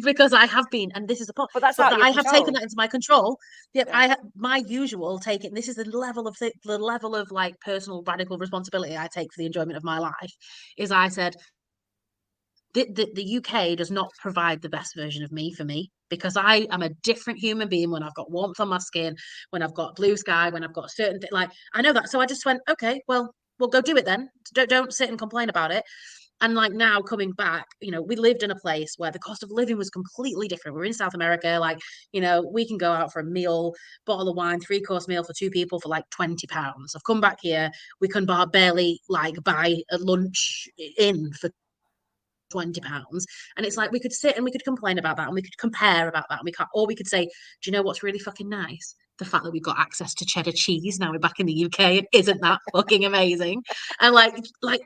Because I have been, and this is the point, but that's out of your I have taken control. that into my control. My usual taking, this is the level of like personal radical responsibility I take for the enjoyment of my life, is I said, the UK does not provide the best version of me for me, because I am a different human being when I've got warmth on my skin, when I've got blue sky, when I've got certain like I know that. So I just went, okay, well, we'll go do it then. Don't sit and complain about it. And like now coming back, we lived in a place where the cost of living was completely different. We're in South America, like, we can go out for a meal, bottle of wine, 3-course meal for 2 people for like £20. I've come back here, we can barely like buy a lunch in for £20. And it's like we could sit and we could complain about that and we could compare about that, and we could say, do you know what's really fucking nice? The fact that we've got access to cheddar cheese now we're back in the UK. And isn't that fucking amazing? And like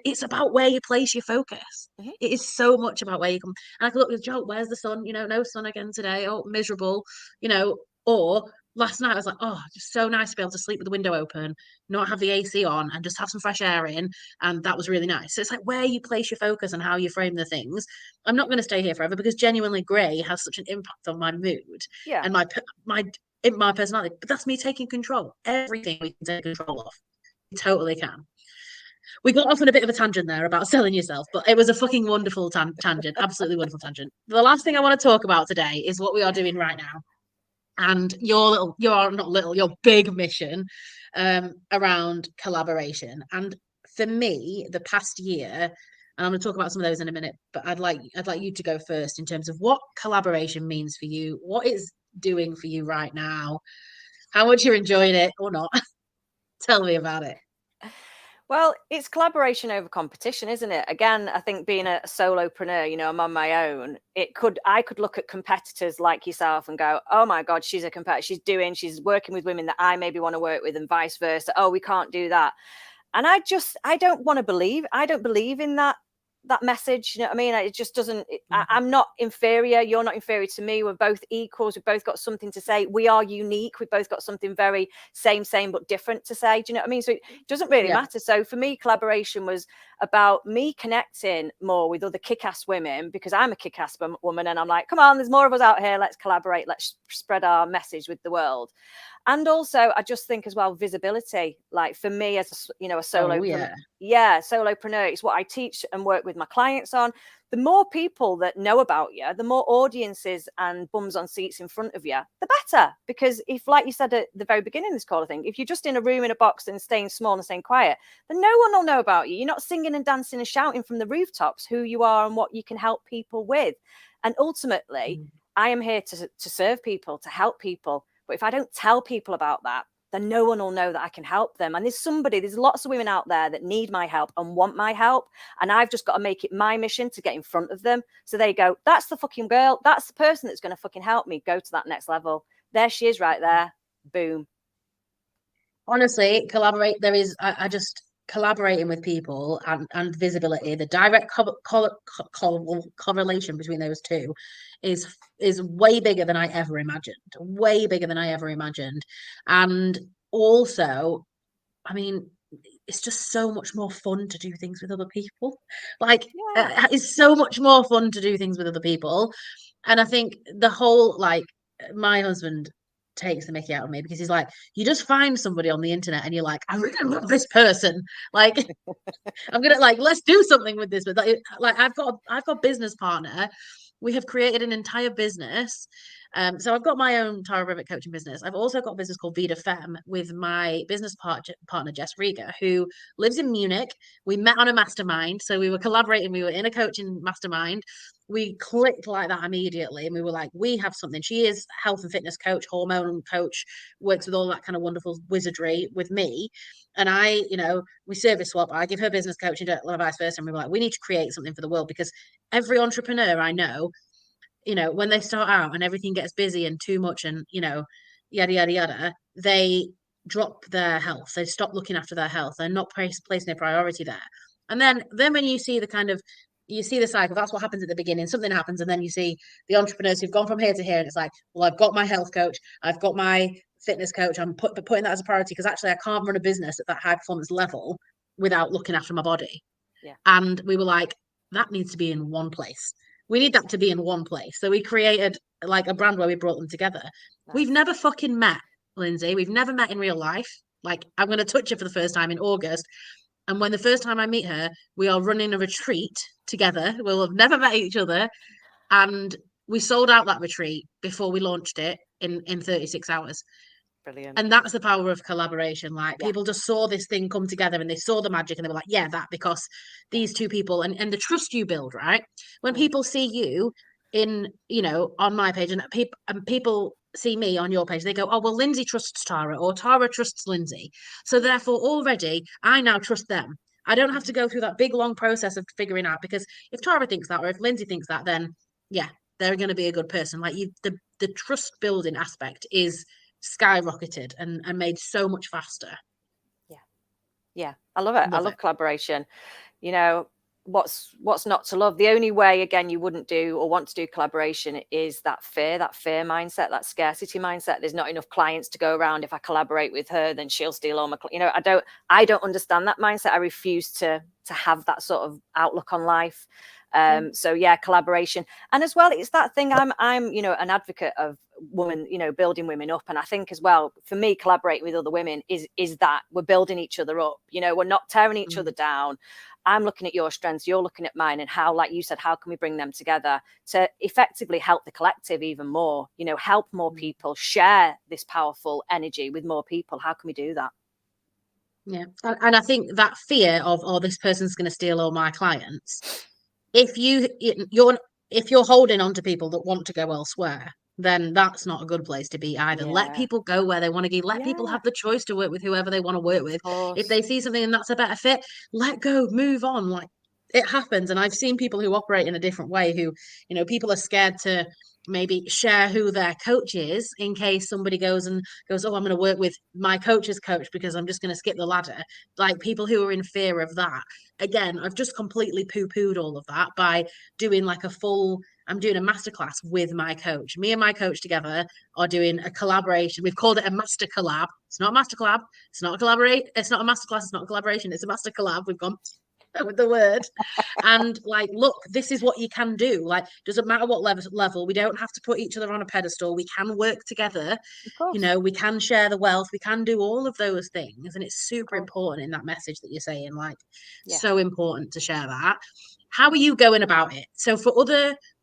it's about where you place your focus. It is so much about where you come. And I could look at Joe, where's the sun? No sun again today. Oh, miserable. Or last night I was like, oh, just so nice to be able to sleep with the window open, not have the AC on, and just have some fresh air in. And that was really nice. So it's like where you place your focus and how you frame the things. I'm not going to stay here forever, because genuinely grey has such an impact on my mood and my personality. But that's me taking control. Everything we can take control of. We totally can. We got off on a bit of a tangent there about selling yourself, but it was a fucking wonderful tangent. Absolutely wonderful tangent. The last thing I want to talk about today is what we are doing right now, and your big mission around collaboration. And for me, the past year, and I'm going to talk about some of those in a minute, but I'd like you to go first in terms of what collaboration means for you, what it's doing for you right now, how much you're enjoying it or not. Tell me about it. Well, it's collaboration over competition, isn't it? Again, I think being a solopreneur, I'm on my own. I could look at competitors like yourself and go, oh my God, she's a competitor. She's working with women that I maybe want to work with, and vice versa. Oh, we can't do that. And I don't believe in that message. You know what I mean? It just doesn't, I'm not inferior. You're not inferior to me. We're both equals. We've both got something to say. We are unique. We've both got something very same, but different to say. Do you know what I mean? So it doesn't really matter. So for me, collaboration was about me connecting more with other kick-ass women, because I'm a kick-ass woman, and I'm like, come on, there's more of us out here. Let's collaborate. Let's spread our message with the world. And also, I just think as well, visibility. Like for me, as a solopreneur, solopreneur, it's what I teach and work with my clients on. The more people that know about you, the more audiences and bums on seats in front of you, the better. Because if, like you said at the very beginning of this call, I think if you're just in a room in a box and staying small and staying quiet, then no one will know about you. You're not singing and dancing and shouting from the rooftops who you are and what you can help people with. And ultimately, I am here to serve people, to help people. But if I don't tell people about that, then no one will know that I can help them. And there's lots of women out there that need my help and want my help. And I've just got to make it my mission to get in front of them. So they go, that's the fucking girl. That's the person that's going to fucking help me go to that next level. There she is right there. Boom. Honestly, I just collaborating with people and visibility, the direct correlation between those two is way bigger than I ever imagined. Way bigger than I ever imagined. And also, I mean, it's just so much more fun to do things with other people. Like, it's so much more fun to do things with other people. And I think the whole, like, my husband takes the mickey out of me because he's like, you just find somebody on the internet and you're like, I really love this person. Like, I'm gonna, like, let's do something with this. But like I've got a business partner. We have created an entire business. So I've got my own Tara Rivet coaching business. I've also got a business called Vida Femme with my business partner Jess Rieger, who lives in Munich. We met on a mastermind, so we were collaborating. We were in a coaching mastermind. We clicked like that immediately, and we were like, we have something. She is health and fitness coach, hormone coach, works with all that kind of wonderful wizardry with me. And I, we service swap. I give her business coaching, vice versa. And we were like, we need to create something for the world because every entrepreneur I know, when they start out and everything gets busy and too much and, yada, yada, yada, they drop their health. They stop looking after their health. They're not placing a priority there. And then when you see you see the cycle, that's what happens at the beginning. Something happens, and then you see the entrepreneurs who've gone from here to here, and it's like, well, I've got my health coach, I've got my fitness coach, I'm putting that as a priority because actually I can't run a business at that high performance level without looking after my body. Yeah. And we were like, that needs to be in one place. We need that to be in one place. So we created like a brand where we brought them together. Nice. We've never fucking met, Lynsey. We've never met in real life. Like, I'm going to touch her for the first time in August. And when the first time I meet her, we are running a retreat together. We'll have never met each other. And we sold out that retreat before we launched it in 36 hours. Brilliant. And that's the power of collaboration. Like, people just saw this thing come together and they saw the magic and they were like, yeah, that, because these two people and the trust you build, right? When people see you in, on my page and people see me on your page, they go, oh, well, Lynsey trusts Tara or Tara trusts Lynsey. So therefore, already I now trust them. I don't have to go through that big, long process of figuring out, because if Tara thinks that or if Lynsey thinks that, then yeah, they're going to be a good person. Like, the trust building aspect is skyrocketed and made so much faster. Yeah, I love it. I love collaboration. What's not to love? The only way, again, you wouldn't do or want to do collaboration is that fear mindset, that scarcity mindset. There's not enough clients to go around. If I collaborate with her, then she'll steal all my I don't understand that mindset. I refuse to have that sort of outlook on life. So yeah, collaboration. And as well, it's that thing, I'm an advocate of women, building women up. And I think as well, for me, collaborating with other women is that we're building each other up. We're not tearing each other down. I'm looking at your strengths, you're looking at mine, and how, like you said, how can we bring them together to effectively help the collective even more, help more people, share this powerful energy with more people. How can we do that? Yeah. And I think that fear of, oh, this person's going to steal all my clients, if you're holding on to people that want to go elsewhere, then that's not a good place to be either. Let people go where they want to go. Let people have the choice to work with whoever they want to work with. If they see something and that's a better fit, let go, move on. Like, it happens. And I've seen people who operate in a different way who, people are scared to maybe share who their coach is in case somebody goes, oh, I'm going to work with my coach's coach because I'm just going to skip the ladder. Like, people who are in fear of that. Again, I've just completely poo-pooed all of that by doing like I'm doing a masterclass with my coach. Me and my coach together are doing a collaboration. We've called it a master collab. It's not a master collab. It's not a collaborate. It's not a masterclass. It's not a collaboration. It's a master collab. We've gone with the word. And like, look, this is what you can do. Like, doesn't matter what level. We don't have to put each other on a pedestal. We can work together. We can share the wealth. We can do all of those things. And it's super important in that message that you're saying, like, so important to share that. How are you going about it? So for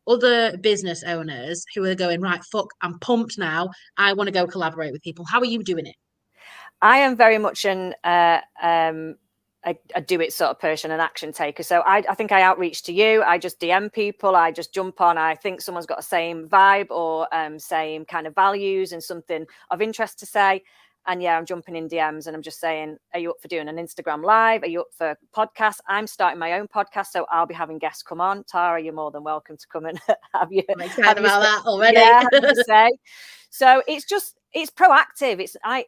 other business owners who are going, right, fuck, I'm pumped now, I want to go collaborate with people, how are you doing it? I am very much a do it sort of person, an action taker. So I think I outreach to you. I just DM people. I just jump on. I think someone's got the same vibe or same kind of values and something of interest to say. And yeah, I'm jumping in DMs and I'm just saying, are you up for doing an Instagram live? Are you up for podcasts? I'm starting my own podcast, so I'll be having guests come on. Tara, you're more than welcome to come and have you. I'm excited about that already. Yeah, say. So it's just, it's proactive.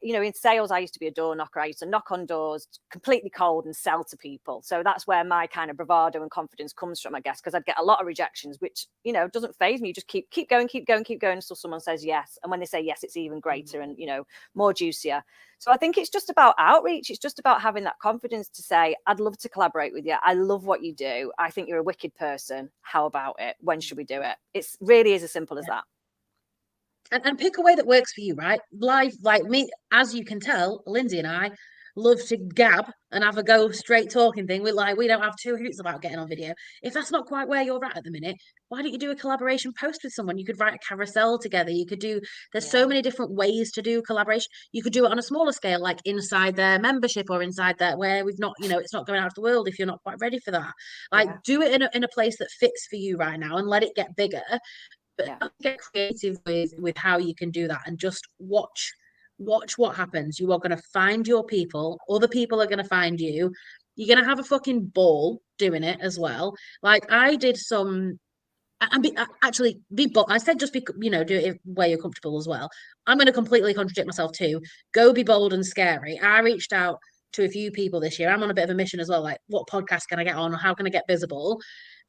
In sales, I used to be a door knocker. I used to knock on doors completely cold and sell to people. So that's where my kind of bravado and confidence comes from, I guess, because I'd get a lot of rejections, which, doesn't faze me. You just keep going until someone says yes. And when they say yes, it's even greater and, more juicier. So I think it's just about outreach. It's just about having that confidence to say, I'd love to collaborate with you. I love what you do. I think you're a wicked person. How about it? When should we do it? It's really is as simple as that. And pick a way that works for you, right? Live, like me, as you can tell, Lynsey and I love to gab and have a go straight talking thing. We don't have two hoots about getting on video. If that's not quite where you're at the minute, why don't you do a collaboration post with someone? You could write a carousel together. There's so many different ways to do collaboration. You could do it on a smaller scale, like inside their membership or inside that where we've not, it's not going out to the world if you're not quite ready for that. Do it in a place that fits for you right now and let it get bigger. But get creative with how you can do that and just watch what happens. You are going to find your people. Other people are going to find you. You're going to have a fucking ball doing it as well. Like I did some be bold. I said just be do it where you're comfortable as well. I'm going to completely contradict myself too. Go be bold and scary. I reached out to a few people this year. I'm on a bit of a mission as well. Like, what podcast can I get on? How can I get visible?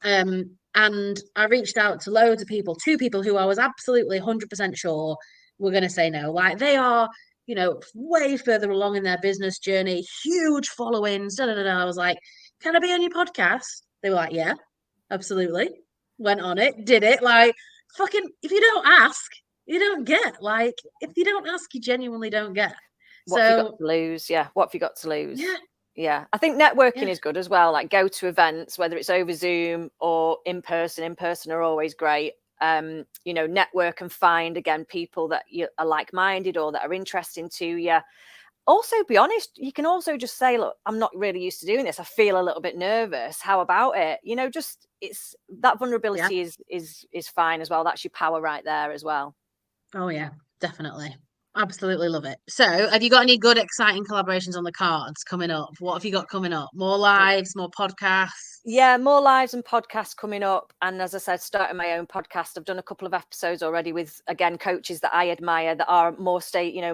And I reached out to loads of people, two people who I was absolutely 100% sure were going to say no. Like, they are, way further along in their business journey, huge followings. I was like, can I be on your podcast? They were like, yeah, absolutely. Went on it, did it. Like, fucking, if you don't ask, you don't get. Like, if you don't ask, you genuinely don't get. What have you got to lose? Yeah. What have you got to lose? Yeah. I think networking is good as well. Like, go to events, whether it's over Zoom or in person. In person are always great. Network and find, again, people that you are like-minded or that are interesting to you. Also, be honest. You can also just say, look, I'm not really used to doing this. I feel a little bit nervous. How about it? Just it's that vulnerability is fine as well. That's your power right there as well. Oh yeah, definitely. Absolutely love it. So, have you got any good, exciting collaborations on the cards coming up? What have you got coming up? More lives, more podcasts? Yeah, more lives and podcasts coming up. And as I said, starting my own podcast. I've done a couple of episodes already with, again, coaches that I admire that are more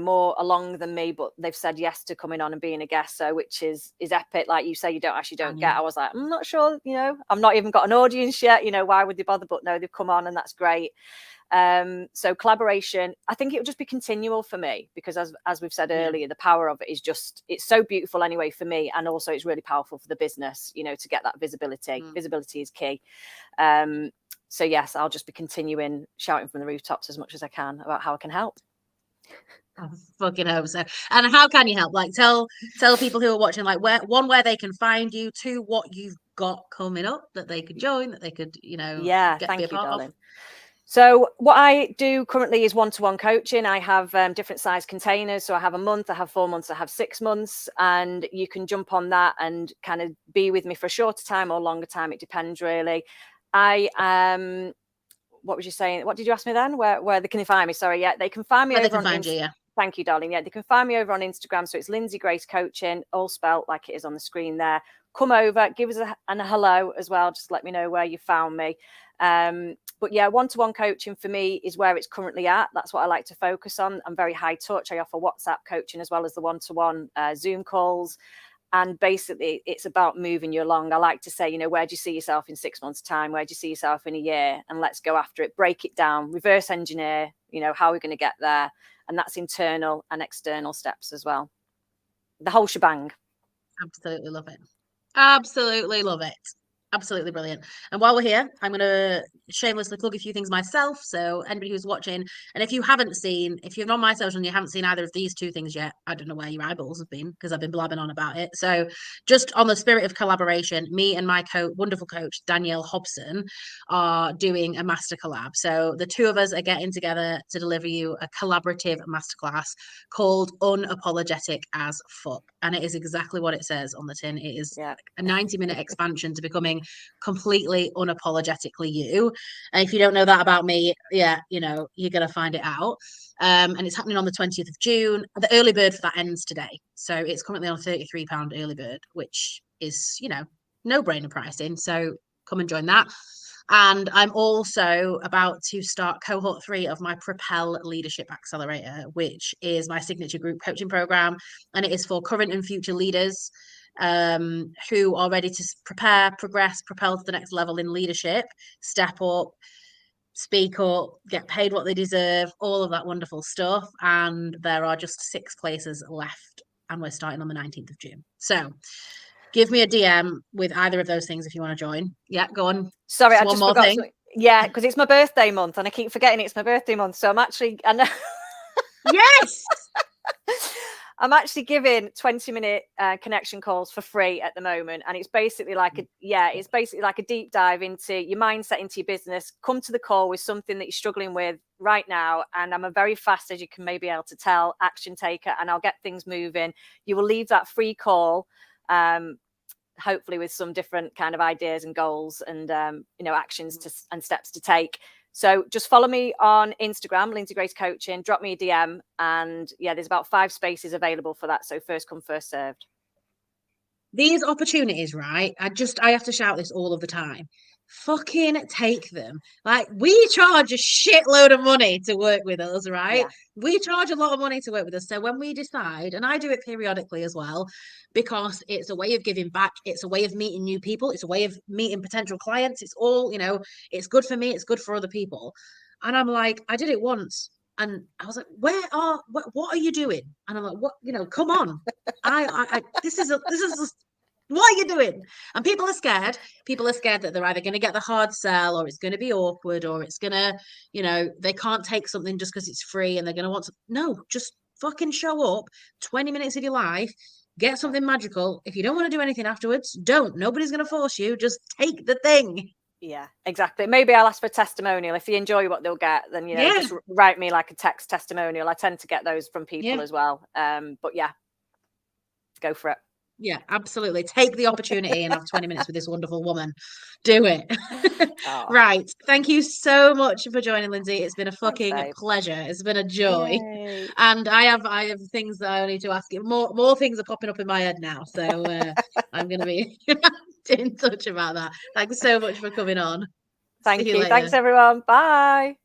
more along than me, but they've said yes to coming on and being a guest. So, which is epic. Like you say, you don't get. I was like, I'm not sure, I've not even got an audience yet. Why would they bother? But no, they've come on and that's great. So collaboration, I think it will just be continual for me because as we've said earlier, the power of it is it's so beautiful anyway for me. And also it's really powerful for the business, to get that visibility. Visibility is key. So yes, I'll just be continuing shouting from the rooftops as much as I can about how I can help. I fucking hope so. And how can you help? Like tell people who are watching, like where they can find you, two, what you've got coming up that they could join, that they could, get to be a part of. So what I do currently is one-to-one coaching. I have different size containers. So I have a month, I have 4 months, I have 6 months, and you can jump on that and kind of be with me for a shorter time or longer time. It depends really. What was you saying? What did you ask me then? Where they can find me? Sorry. Yeah, they can find me over on Instagram. Thank you, darling. Yeah, they can find me over on Instagram. So it's Lynsey Grace Coaching, all spelt like it is on the screen there. Come over, give us a hello as well. Just let me know where you found me. But yeah, one-to-one coaching for me is where it's currently at. That's what I like to focus on. I'm very high touch. I offer WhatsApp coaching as well as the one-to-one Zoom calls. And basically, it's about moving you along. I like to say, where do you see yourself in 6 months' time? Where do you see yourself in a year? And let's go after it. Break it down, reverse engineer, how are we going to get there? And that's internal and external steps as well. The whole shebang. Absolutely love it. Absolutely love it. Absolutely brilliant. And while we're here, I'm going to shamelessly plug a few things myself. So anybody who's watching, and if you're on my social and you haven't seen either of these two things yet, I don't know where your eyeballs have been because I've been blabbing on about it. So just on the spirit of collaboration, me and my wonderful coach, Danielle Hobson, are doing a master collab. So the two of us are getting together to deliver you a collaborative masterclass called Unapologetic as Fuck. And it is exactly what it says on the tin. It is a 90-minute expansion to becoming completely unapologetically you. And if you don't know that about me, you're gonna find it out. And it's happening on the 20th of June. The early bird for that ends today, so it's currently on £33 early bird, which is no-brainer pricing. So come and join that. And I'm also about to start cohort 3 of my Propel Leadership Accelerator, which is my signature group coaching program. And it is for current and future leaders who are ready to prepare, progress, propel to the next level in leadership, step up, speak up, get paid what they deserve, all of that wonderful stuff. And there are just 6 places left. And we're starting on the 19th of June. So give me a DM with either of those things if you want to join. Yeah, go on. Sorry, I One just more forgot thing. something. Yeah, because it's my birthday month and I keep forgetting it's my birthday month. So I know. Yes. I'm actually giving 20-minute connection calls for free at the moment. And it's basically like a deep dive into your mindset, into your business. Come to the call with something that you're struggling with right now. And I'm a very fast, as you can maybe able to tell, action taker, and I'll get things moving. You will leave that free call, hopefully with some different kind of ideas and goals and, actions and steps to take. So just follow me on Instagram, Lynsey Grace Coaching, drop me a DM. And yeah, there's about 5 spaces available for that. So first come, first served. These opportunities, right? I have to shout this all of the time. Fucking take them. Like, we charge a shitload of money to work with us, right? Yeah. We charge a lot of money to work with us. So when we decide, and I do it periodically as well, because it's a way of giving back, it's a way of meeting new people, it's a way of meeting potential clients. It's all, it's good for me, it's good for other people. And I'm like, I did it once. And I was like, what are you doing? And I'm like, what, come on. This is what are you doing? And people are scared. People are scared that they're either going to get the hard sell, or it's going to be awkward, or it's going to, they can't take something just because it's free and they're going to want to. No, just fucking show up, 20 minutes of your life, get something magical. If you don't want to do anything afterwards, don't. Nobody's going to force you. Just take the thing. Yeah, exactly. Maybe I'll ask for a testimonial. If they enjoy what they'll get, then, just write me like a text testimonial. I tend to get those from people as well. But yeah, go for it. Yeah, absolutely. Take the opportunity and have 20 minutes with this wonderful woman. Do it. Oh. Right. Thank you so much for joining, Lynsey. It's been a fucking pleasure. It's been a joy. Yay. And I have things that I need to ask you. More things are popping up in my head now. So I'm going to be in touch about that. Thanks so much for coming on. Thank See you. later. Thanks, everyone. Bye.